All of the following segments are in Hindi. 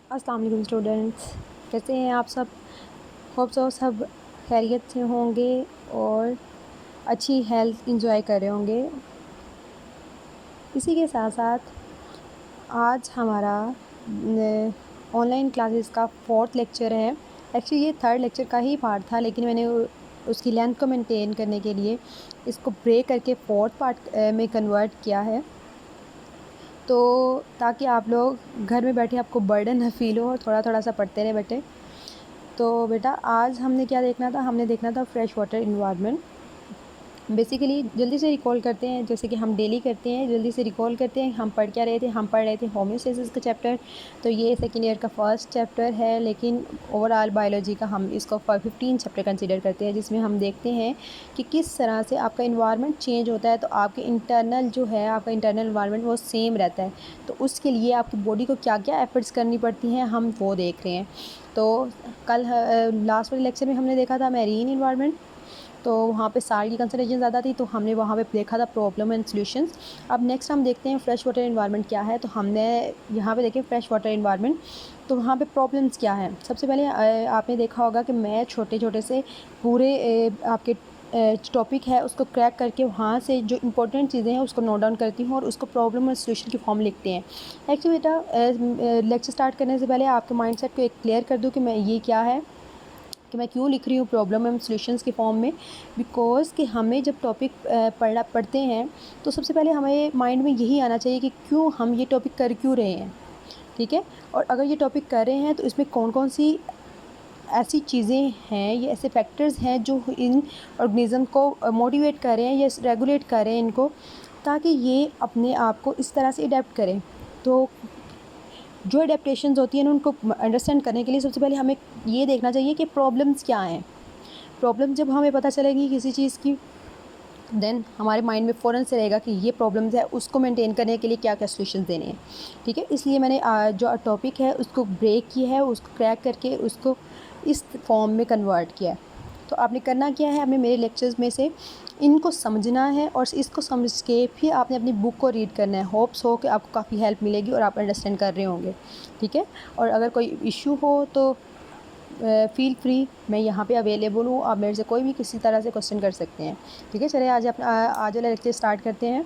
अस्सलाम वालेकुम स्टूडेंट्स, कैसे हैं आप सब। होप सो सब खैरियत से होंगे और अच्छी हेल्थ इंजॉय कर रहे होंगे। इसी के साथ साथ आज हमारा ऑनलाइन क्लासेस का 4th लेक्चर है। एक्चुअली ये 3rd लेक्चर का ही पार्ट था, लेकिन मैंने उसकी लेंथ को मेंटेन करने के लिए इसको ब्रेक करके 4th पार्ट में कन्वर्ट किया है, तो ताकि आप लोग घर में बैठे आपको बर्डन ना फील हो और थोड़ा थोड़ा सा पढ़ते रहे बेटे। तो बेटा आज हमने क्या देखना था, हमने देखना था फ्रेश वाटर इन्वायरमेंट। बेसिकली जल्दी से रिकॉल करते हैं, जैसे कि हम डेली करते हैं, जल्दी से रिकॉल करते हैं। हम पढ़ क्या रहे थे, हम पढ़ रहे थे होम्योस्टेसिस का चैप्टर। तो ये सेकेंड ईयर का फर्स्ट चैप्टर है, लेकिन ओवरऑल बायोलॉजी का हम इसको 15 चैप्टर कंसिडर करते हैं, जिसमें हम देखते हैं कि किस तरह से आपका इन्वायरमेंट चेंज होता है। तो आपके इंटरनल जो है, आपका इंटरनल इन्वायरमेंट वो सेम रहता है, तो उसके लिए आपकी बॉडी को क्या क्या एफर्ट्स करनी पड़ती हैं हम वो देख रहे हैं। तो कल लास्ट वाले लेक्चर में हमने देखा था मैरीन इन्वायरमेंट, तो वहाँ पे साल की कंसंट्रेशन ज़्यादा थी, तो हमने वहाँ पे देखा था प्रॉब्लम एंड सॉल्यूशंस। अब नेक्स्ट हम देखते हैं फ्रेश वाटर इन्वायरमेंट क्या है। तो हमने यहाँ पे देखें फ्रेश वाटर इन्वायरमेंट, तो वहाँ पे प्रॉब्लम्स क्या हैं। सबसे पहले आपने देखा होगा कि मैं छोटे छोटे से पूरे आपके टॉपिक है उसको क्रैक करके वहाँ से जो इंपॉर्टेंट चीज़ें हैं उसको नोट डाउन करती हूँ और उसको प्रॉब्लम और सॉल्यूशन की फॉर्म लिखते हैं। एक्चुअली बेटा लेक्चर स्टार्ट करने से पहले आपके माइंडसेट को एक क्लियर कर दूँ कि मैं ये क्या है, कि मैं क्यों लिख रही हूँ प्रॉब्लम एंड सॉल्यूशंस के फॉर्म में। बिकॉज़ कि हमें जब टॉपिक पढ़ते हैं तो सबसे पहले हमें माइंड में यही आना चाहिए कि क्यों हम ये टॉपिक कर क्यों रहे हैं, ठीक है। और अगर ये टॉपिक कर रहे हैं तो इसमें कौन कौन सी ऐसी चीज़ें हैं, ये ऐसे फैक्टर्स हैं जो इन ऑर्गेनिज़म को मोटिवेट कर रहे हैं या रेगुलेट कर रहे हैं इनको, ताकि ये अपने आप को इस तरह से अडेप्ट करें। तो जो अडेप्टेशंस होती हैं ना, उनको अंडरस्टैंड करने के लिए सबसे पहले हमें ये देखना चाहिए कि प्रॉब्लम्स क्या हैं। प्रॉब्लम जब हमें पता चलेगी किसी चीज़ की, देन हमारे माइंड में फ़ौरन से रहेगा कि ये प्रॉब्लम्स है, उसको मेंटेन करने के लिए क्या क्या सॉल्यूशंस देने हैं, ठीक है। इसलिए मैंने जो टॉपिक है उसको ब्रेक किया है, उसको क्रैक करके उसको इस फॉर्म में कन्वर्ट किया है। तो आपने करना क्या है, हमें मेरे लेक्चर्स में से इनको समझना है और इसको समझ के फिर आपने अपनी बुक को रीड करना है। होप्स हो कि आपको काफ़ी हेल्प मिलेगी और आप अंडरस्टैंड कर रहे होंगे, ठीक है। और अगर कोई इशू हो तो फ़ील फ्री, मैं यहाँ पे अवेलेबल हूँ, आप मेरे से कोई भी किसी तरह से क्वेश्चन कर सकते हैं, ठीक है। चलिए आज वाला लेक्चर स्टार्ट करते हैं।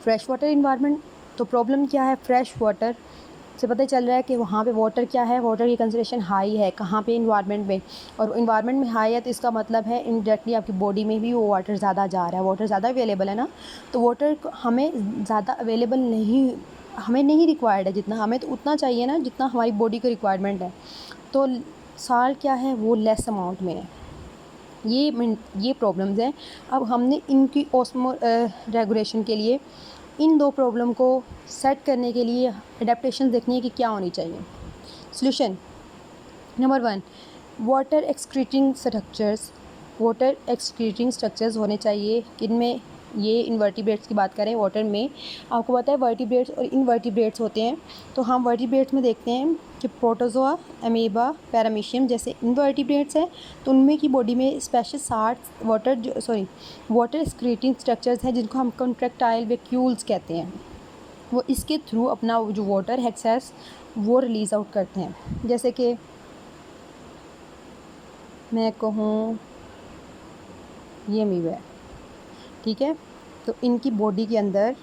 फ्रेश वाटर इन्वायरमेंट, तो प्रॉब्लम क्या है, फ्रेश वाटर से पता चल रहा है कि वहाँ पे वाटर क्या है, वाटर की कंसंट्रेशन हाई है कहाँ पे, इन्वायरमेंट में। और इन्वायरमेंट में हाई है तो इसका मतलब है इनडायरेक्टली आपकी बॉडी में भी वो वाटर ज़्यादा जा रहा है, वाटर ज़्यादा अवेलेबल है ना। तो वाटर हमें ज़्यादा अवेलेबल नहीं, हमें नहीं रिक्वायर्ड है जितना, हमें तो उतना चाहिए ना जितना हमारी बॉडी को रिक्वायरमेंट है। तो साल क्या है वो लेस अमाउंट में है। ये प्रॉब्लम्स हैं। अब हमने इनकी ऑस्मो रेगुलेशन के लिए इन दो प्रॉब्लम को सेट करने के लिए अडेप्टेशन देखनी है कि क्या होनी चाहिए। Solution number 1, water excreting structures. Water excreting structures होने चाहिए, इनमें ये इनवर्टिब्रेट्स की बात करें वाटर में, आपको पता है वर्टिब्रेट्स और इनवर्टिब्रेट्स होते हैं। तो हम वर्टिब्रेट्स में देखते हैं कि प्रोटोजोआ, अमीबा, पैरामीशियम जैसे इनवर्टिब्रेट्स हैं, तो उनमें की बॉडी में स्पेशल 60 वाटर एक्सक्रीटिंग स्ट्रक्चर्स हैं जिनको हम कॉन्ट्रैक्टाइल वैक्यूल्स कहते हैं। वो इसके थ्रू अपना जो वाटर एक्सेस वो रिलीज़ आउट करते हैं। जैसे कि मैं कहूँ ये अमीबा है, ठीक है। तो इनकी बॉडी के अंदर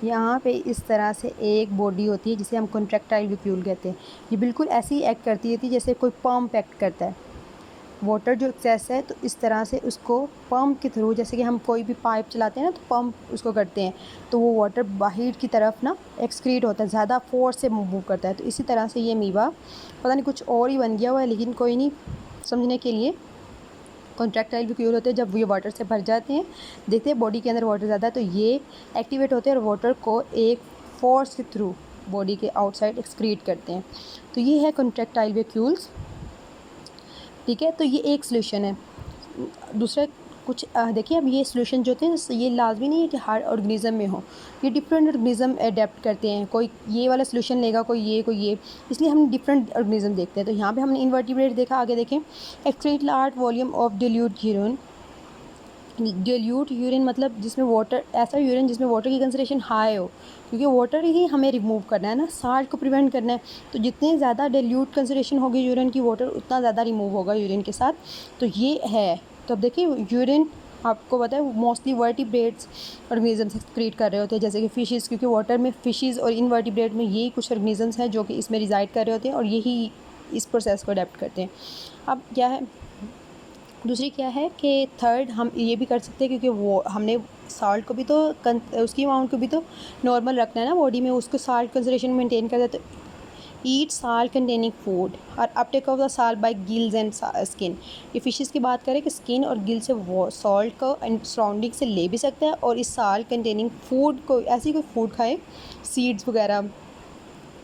यहाँ पे इस तरह से एक बॉडी होती है जिसे हम कॉन्ट्रैक्टाइल वैक्यूल कहते हैं। ये बिल्कुल ऐसे ही एक्ट करती थी जैसे कोई पंप एक्ट करता है। वाटर जो एक्सेस है तो इस तरह से उसको पंप के थ्रू, जैसे कि हम कोई भी पाइप चलाते हैं ना तो पंप उसको करते हैं, तो वो वाटर बाहर की तरफ ना एक्सक्रीट होता है, ज़्यादा फोर्स से मूव करता है। तो इसी तरह से ये अमीबा पता नहीं कुछ और ही बन गया हुआ है, लेकिन कोई नहीं, समझने के लिए कॉन्ट्रैक्टाइल वैक्यूल होते हैं। जब ये वाटर से भर जाते हैं, देखते हैं बॉडी के अंदर वाटर ज़्यादा है तो ये एक्टिवेट होते हैं और वाटर को एक फोर्स के थ्रू बॉडी के आउटसाइड एक्सक्रीट करते हैं। तो ये है कॉन्ट्रैक्टाइल वैक्यूल्स, ठीक है। तो ये एक सॉल्यूशन है। दूसरा कुछ देखिए, अब ये सॉल्यूशन जो होते हैं ये लाजमी नहीं है कि हर ऑर्गेनिज़म में हो, ये डिफरेंट ऑर्गेनिज़म अडेप्ट करते हैं। कोई ये वाला सॉल्यूशन लेगा, कोई ये, इसलिए हम डिफरेंट ऑर्गेनिज़म देखते हैं। तो यहाँ पे हमने इनवर्टिब्रेट देखा, आगे देखें excrete large volume of dilute urine dilute urine मतलब जिसमें वाटर, ऐसा यूरिन जिसमें वाटर की कंसंट्रेशन हाई हो, क्योंकि वाटर ही हमें रिमूव करना है ना, साल्ट को प्रिवेंट करना है। तो जितनी ज़्यादा डिल्यूट कंसंट्रेशन होगी यूरिन की वाटर, उतना ज़्यादा रिमूव होगा यूरिन के साथ। तो ये है। तो अब देखिए यूरिन आपको पता है मोस्टली वर्टिब्रेट्स ऑर्गेनिजम्स एक्सक्रीट कर रहे होते हैं, जैसे कि फ़िशेज़, क्योंकि वाटर में फ़िशेज़ और इनवर्टिब्रेट में यही कुछ ऑर्गेनिजम्स हैं जो कि इसमें रिजाइड कर रहे होते हैं और यही इस प्रोसेस को अडेप्ट करते हैं। अब क्या है, दूसरी क्या है कि थर्ड हम ये भी कर सकते हैं, क्योंकि वो हमने साल्ट को भी तो उसकी अमाउंट को भी तो नॉर्मल रखना है ना बॉडी में, उसको साल्ट कंसंट्रेशन मेंटेन करना है। तो ईट साल्ट कंटेनिंग फूड और uptake of the salt by gills and skin. ये फिशेस की बात करें कि स्किन और गिल से वो सॉल्ट को एंड सराउंडिंग से ले भी सकते हैं, और इस साल्ट कंटेनिंग फूड को ऐसी कोई फूड खाए, सीड्स वगैरह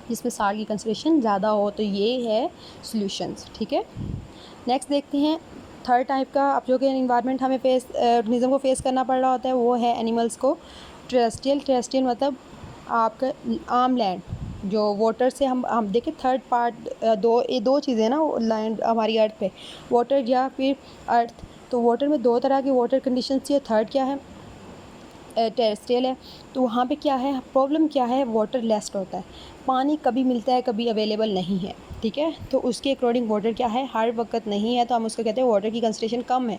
जिसमें साल्ट की कंसंट्रेशन ज़्यादा हो। तो ये है सॉल्यूशंस। ठीक है, नेक्स्ट देखते हैं थर्ड टाइप का। अब जो कि इन्वायरमेंट हमें ऑर्गेनिज्म को फेस करना पड़ रहा होता है, वो है एनिमल्स को। टेरेस्ट्रियल मतलब आपका आम लैंड, जो वाटर से हम देखें थर्ड पार्ट, दो चीज़ें ना लैंड हमारी अर्थ पे, वाटर या फिर अर्थ। तो वाटर में दो तरह की वाटर कंडीशंस थी, और थर्ड क्या है, टेरेस्ट्रियल है। तो वहाँ पे क्या है, प्रॉब्लम क्या है, वाटर लेस होता है, पानी कभी मिलता है कभी अवेलेबल नहीं है। ठीक है, तो उसके अकॉर्डिंग वाटर क्या है, हर वक्त नहीं है, तो हम उसको कहते हैं वाटर की कंसंट्रेशन कम है।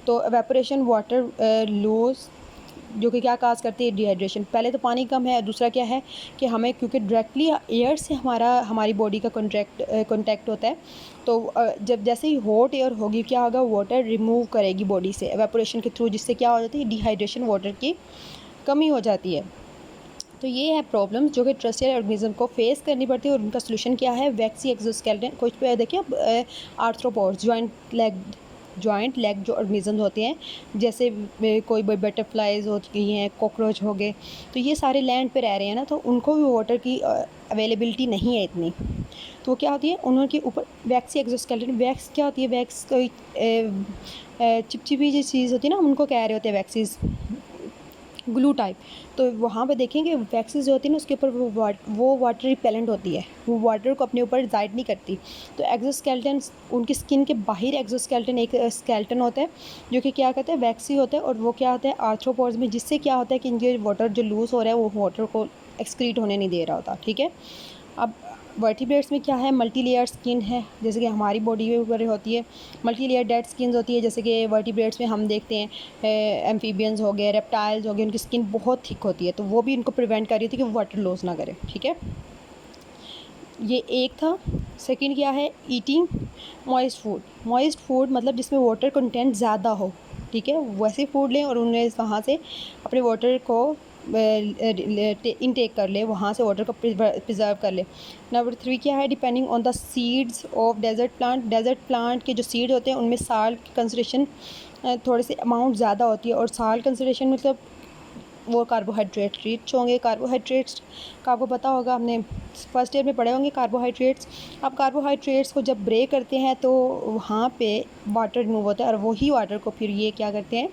तो एवेपोरेशन वाटर लॉस जो कि क्या काज करती है, डिहाइड्रेशन। पहले तो पानी कम है, दूसरा क्या है कि हमें क्योंकि डायरेक्टली एयर से हमारी बॉडी का कॉन्टैक्ट होता है। तो जब जैसे ही हॉट एयर होगी क्या होगा, वाटर रिमूव करेगी बॉडी से एवेपोरेशन के थ्रू, जिससे क्या हो जाती है, डिहाइड्रेशन, वाटर की कमी हो जाती है। तो ये है प्रॉब्लम्स जो कि टेरेस्ट्रियल ऑर्गेनिज्म को फेस करनी पड़ती है, और उनका सोल्यूशन क्या है, वैक्सी एक्सोस्केलेटन। कुछ पे देखिए आर्थ्रोपोड्स, जॉइंट लेग जो ऑर्गेनिजम्स होते हैं, जैसे कोई बटरफ्लाइज हो गई हैं, कॉकरोच हो गए, तो ये सारे लैंड पे रह रहे हैं ना, तो उनको भी वाटर की अवेलेबिलिटी नहीं है इतनी। तो वो क्या होती है, उनके ऊपर वैक्सी एक्सोस्केलेटन। वैक्स क्या होती है, वैक्स कोई चिपचिपी जो चीज़ होती है ना, उनको कह रहे होते हैं वैक्सीज, ग्लू टाइप। तो वहाँ पे देखेंगे वैक्सीज जो होती है ना, उसके ऊपर वो वाटर रिपेलेंट होती है, वो वाटर को अपने ऊपर रिजाइड नहीं करती। तो एक्सोस्केलेटन, उनकी स्किन के बाहर एक्सोस्केलेटन एक स्केलेटन होता है जो कि क्या कहते हैं, वैक्सी होता है, और वो क्या होता है आर्थ्रोपोड्स में, जिससे क्या होता है कि इनके वाटर जो लूज हो रहा है वो वाटर को एक्सक्रीट होने नहीं दे रहा होता। ठीक है, अब वर्टिब्रेट्स में क्या है, मल्टी लेयर स्किन है, जैसे कि हमारी बॉडी में ऊपर होती है। मल्टी लेयर डेड स्किन होती है, जैसे कि वर्टिब्रेट्स में हम देखते हैं एम्फीबियंस हो गए, रेप्टाइल्स हो गए, उनकी स्किन बहुत थिक होती है, तो वो भी इनको प्रिवेंट कर रही थी कि वो वाटर लॉस ना करे। ठीक है, ये एक था। सेकंड क्या है, eating moist food. Moist food मतलब जिसमें वाटर कंटेंट ज़्यादा हो। ठीक है, वैसे फूड लें और उन्हें वहाँ से अपने वाटर को इनटेक कर ले, वहाँ से वाटर को प्रिजर्व कर ले। नंबर 3 क्या है, depending on the seeds of desert plant. Desert plant के जो सीड होते हैं उनमें साल्ट की कंसंट्रेशन थोड़े से अमाउंट ज़्यादा होती है, और साल्ट कंसंट्रेशन मतलब वो कार्बोहाइड्रेट रिच होंगे। कार्बोहाइड्रेट्स का आपको पता होगा, हमने फर्स्ट ईयर में पढ़े होंगे कार्बोहाइड्रेट्स। अब कार्बोहाइड्रेट्स को जब ब्रेक करते हैं तो वहाँ पे वाटर रिमूव होता है, और वही वाटर को फिर ये क्या करते हैं,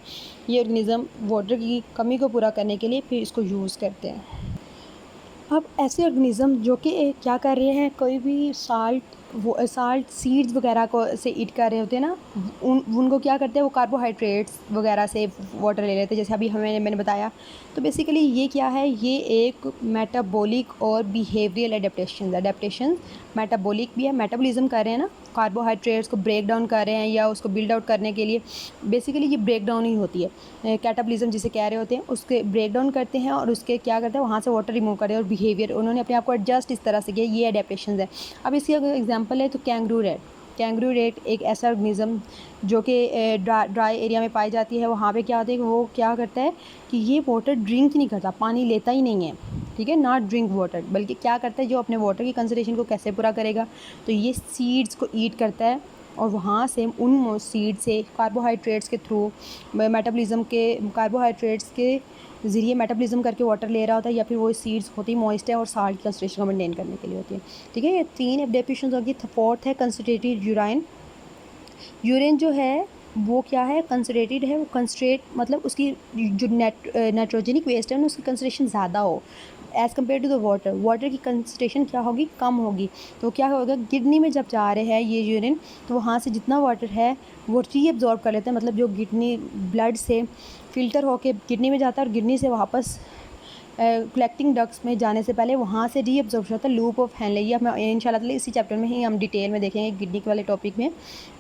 ये ऑर्गेनिज्म वाटर की कमी को पूरा करने के लिए फिर इसको यूज़ करते हैं। अब ऐसे ऑर्गेनिज़म जो कि क्या कर रहे हैं, कोई भी साल्ट सीड्स वगैरह को से ईट कर रहे होते हैं ना, उनको क्या करते हैं, वो कार्बोहाइड्रेट्स वगैरह से वाटर ले लेते हैं, जैसे अभी मैंने बताया। तो बेसिकली ये क्या है, ये एक मेटाबॉलिक और बिहेवियरल एडेप्टेशन मेटाबॉलिक भी है, मेटाबॉलिज्म कर रहे हैं ना, कार्बोहाइड्रेट्स को ब्रेक डाउन कर रहे हैं या उसको बिल्ड आउट करने के लिए। बेसिकली ये ब्रेक डाउन ही होती है, कैटाबॉलिज्म जिसे कह रहे होते हैं, उसके ब्रेक डाउन करते हैं और उसके क्या करते हैं, वहाँ से वाटर रिमूव करते हैं, और बिहेवियर उन्होंने अपने आप को एडजस्ट इस तरह से किया, ये एडेप्टेशन है। अब इसकी अगर एग्जाम्पल है तो कैंगरू रेट एक ऐसा ऑर्गेनिज्म जो कि ड्राई एरिया में पाई जाती है। वहाँ पे क्या होता है कि वो क्या करता है कि ये वाटर ड्रिंक नहीं करता, पानी लेता ही नहीं है। ठीक है, नॉट ड्रिंक वाटर, बल्कि क्या करता है, जो अपने वाटर की कंसंट्रेशन को कैसे पूरा करेगा, तो ये सीड्स को ईट करता है, और वहाँ से उन सीड से कार्बोहाइड्रेट्स के थ्रू कार्बोहाइड्रेट्स के ज़रिए मेटाबॉलिज्म करके वाटर ले रहा होता है, या फिर वो सीड्स होती मॉइस्ट है और साल्ट की कंसंट्रेशन को मेंटेन करने के लिए होती है। ठीक है, ये 3 एडेप्टेशन होगी। फोर्थ है कंसंट्रेटेड यूरिन जो है वो क्या है, कंसंट्रेटेड है। वो कंसंट्रेट मतलब उसकी जो नाइट्रोजेनिक वेस्ट है ना, उसकी कंसंट्रेशन ज़्यादा हो। As compare to the water, water की कंसंट्रेशन क्या होगी, कम होगी। तो क्या होगा, किडनी में जब जा रहे हैं ये यूरिन, तो वहाँ से जितना वाटर है वो रीअब्ज़ॉर्ब कर लेते हैं, मतलब जो किडनी ब्लड से फ़िल्टर होके किडनी में जाता है और किडनी से वापस कलेक्टिंग डक्ट्स में जाने से पहले वहाँ से रीअब्ज़ॉर्प्शन होता है, लूप ऑफ हेनले। ये हम इंशाल्लाह ताला इसी चैप्टर में ही हम डिटेल में देखेंगे किडनी वाले टॉपिक में।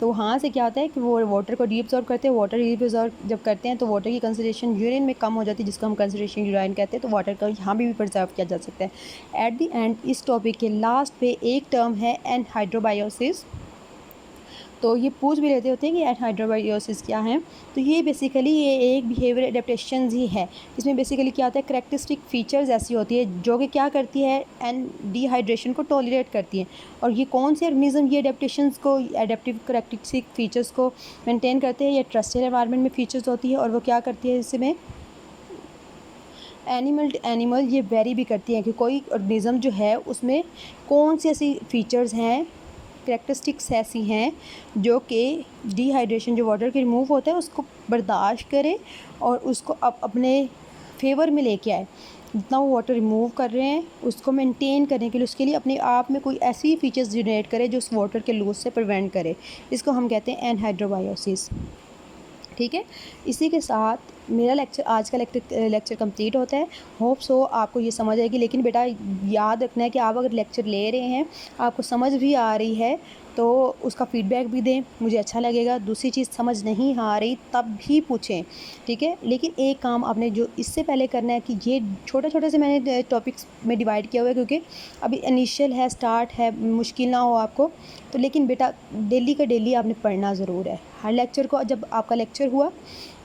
तो वहाँ से क्या होता है कि वो वाटर को रीअब्ज़ॉर्ब करते हैं, वाटर रीअब्ज़ॉर्ब जब करते हैं तो वाटर की कंसंट्रेशन यूरिन में कम हो जाती है, जिसको हम कंसंट्रेशन यूराइन कहते हैं। तो वाटर को यहाँ भी प्रिजर्व किया जा सकता है। एट द एंड इस टॉपिक के लास्ट पे एक टर्म है एनहाइड्रोबायोसिस। तो ये पूछ भी लेते होते हैं कि एनहाइड्रोबायोसिस क्या है। तो ये बेसिकली ये एक बिहेवियर एडेप्टेशंस ही है। इसमें बेसिकली क्या होता है, करैक्टरिस्टिक फीचर्स ऐसी होती है जो कि क्या करती है, एन डिहाइड्रेशन को टॉलरेट करती है। और ये कौन से ऑर्गेनिज्म ये एडेप्टेशंस को, एडेप्टिव करैक्टरिस्टिक फीचर्स को मेंटेन करते हैं। ये ट्रस्टेड एनवायरनमेंट में फीचर्स होती है और वो क्या करती है, इसमें एनिमल टू एनिमल ये वेरी भी करती हैं कि कोई ऑर्गेनिज्म जो है उसमें कौन सी ऐसी फीचर्स हैं, करैक्टरिस्टिक्स ऐसी हैं जो कि डिहाइड्रेशन, जो वाटर के रिमूव होता है, उसको बर्दाश्त करे और उसको अपने फेवर में लेके आए। जितना वो वाटर रिमूव कर रहे हैं उसको मेंटेन करने के लिए, उसके लिए अपने आप में कोई ऐसी फीचर्स जनरेट करे जो उस वाटर के लूज से प्रिवेंट करे। इसको हम कहते हैं एनहाइड्रोबायोसिस। ठीक है, इसी के साथ मेरा लेक्चर, आज का लेक्चर कंप्लीट होता है। होप सो आपको ये समझ आएगी। लेकिन बेटा याद रखना है कि आप अगर लेक्चर ले रहे हैं, आपको समझ भी आ रही है, तो उसका फ़ीडबैक भी दें, मुझे अच्छा लगेगा। दूसरी चीज़, समझ नहीं आ रही तब भी पूछें, ठीक है। लेकिन एक काम आपने जो इससे पहले करना है कि ये छोटे छोटे से मैंने टॉपिक्स में डिवाइड किया हुआ है, क्योंकि अभी इनिशियल है, स्टार्ट है, मुश्किल ना हो आपको। तो लेकिन बेटा डेली का डेली आपने पढ़ना ज़रूर है। हर लेक्चर को, जब आपका लेक्चर हुआ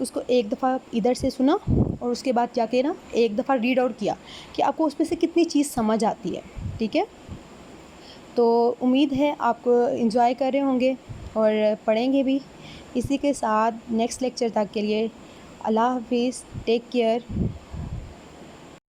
उसको एक दफ़ा इधर से सुना और उसके बाद जाके ना एक दफ़ा रीड आउट किया कि आपको उसमें से कितनी चीज़ समझ आती है, ठीक है। तो उम्मीद है आपको एंजॉय कर रहे होंगे और पढ़ेंगे भी। इसी के साथ नेक्स्ट लेक्चर तक के लिए अल्लाह हाफिज़, टेक केयर।